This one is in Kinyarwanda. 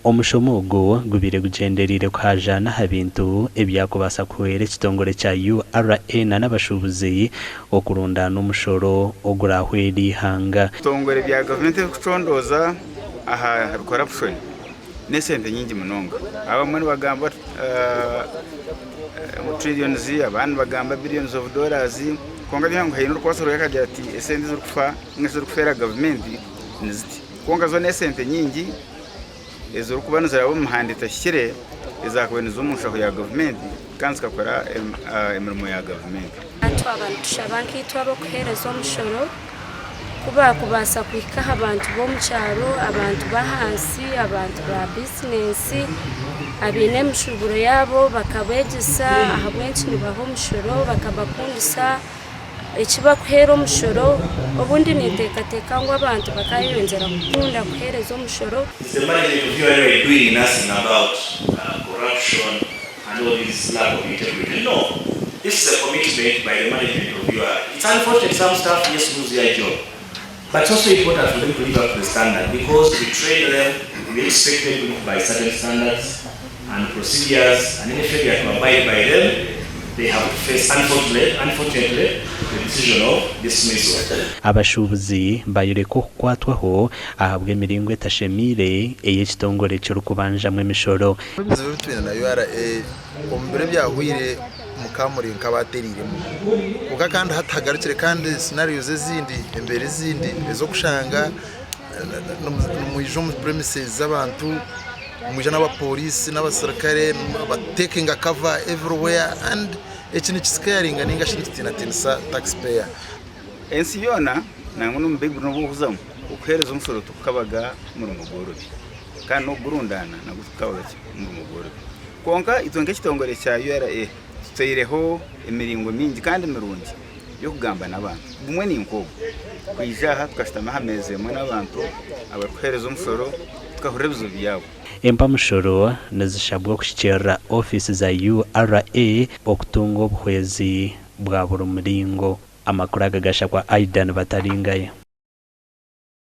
omushomogo gubire gugenderire kwajana habintu ebyakubasa kuhera ekitongole kya URA n'abashuubuzi okurundana omushoro ogurahwera ihanga. Ekitongole bya gavumenti kucondoza aha corruption n'esente nyingi munonga. Abamwe bagamba trillions, abandi bagamba billions of dollars. Konga byangu hayino kwasoro yakagira ati esente zo kufa ngezo kufera gavumenti niziti. Konga zo n'esente nyingi ezo kubana zarawo muhande tashyire izakuboneza umushaho ya government kandi kakora emirimo ya government. Abantu shabanki twabo kuhereza omushoro kuba kubasa kwikaha abantu bo mucyaro, abantu bahansi, abantu ba business abine mushuburo yabo bakabegisa ahabwenshi nibaho omushoro bakabakundisa ekiba kuhera omushoro obundi nitekateka ngo abantu bakayongera kukunda kuhereza omushoro. The management of URA doing nothing about corruption and all this lack of integrity. No, this is a commitment by the management of URA. It's unfortunate some staff just lose their job, but it's also important for them to live up to the standard because we train them, we expect them to live by certain standards and procedures, and in effect they have to abide by them. They have to face, unfortunately, the decision of dismissal. Abashuubuzi bayireko kwatwaho ahabwe emiringo etashemire ey'ekitongole cy'okubanjamu emishoro. Bizibitwina na URA ombere byahwire mukamuri nkabateriremo kuka kandi hatagarukire kandi scenarios ezindi embere ezindi ezo kushanga mwijo mu premises z'abantu mujana ba police n'abasirikare taking a cover everywhere and ekintu kisikaringa ninga shinikitina taxpayer. Ensi yona nangono mbegu nobuhuzamu ukuhereza umusoro tukabaga muri mugorobi kandi no burundana nagutukabaga muri mugorobi konka itonge kitongore cya URA tuyireho emiringo mingi kandi mirundi yo kugamba nabantu bumwe ni inkogo kwijaha tukashitama hameze mwe nabantu abakuhereza umusoro tukahurebizo byabo. Empamushoro nazishabwa kushikira ofisi za URA okutunga obuhwezi bwa buri muringo. Amakuru agashakwa Aidan bataringaye.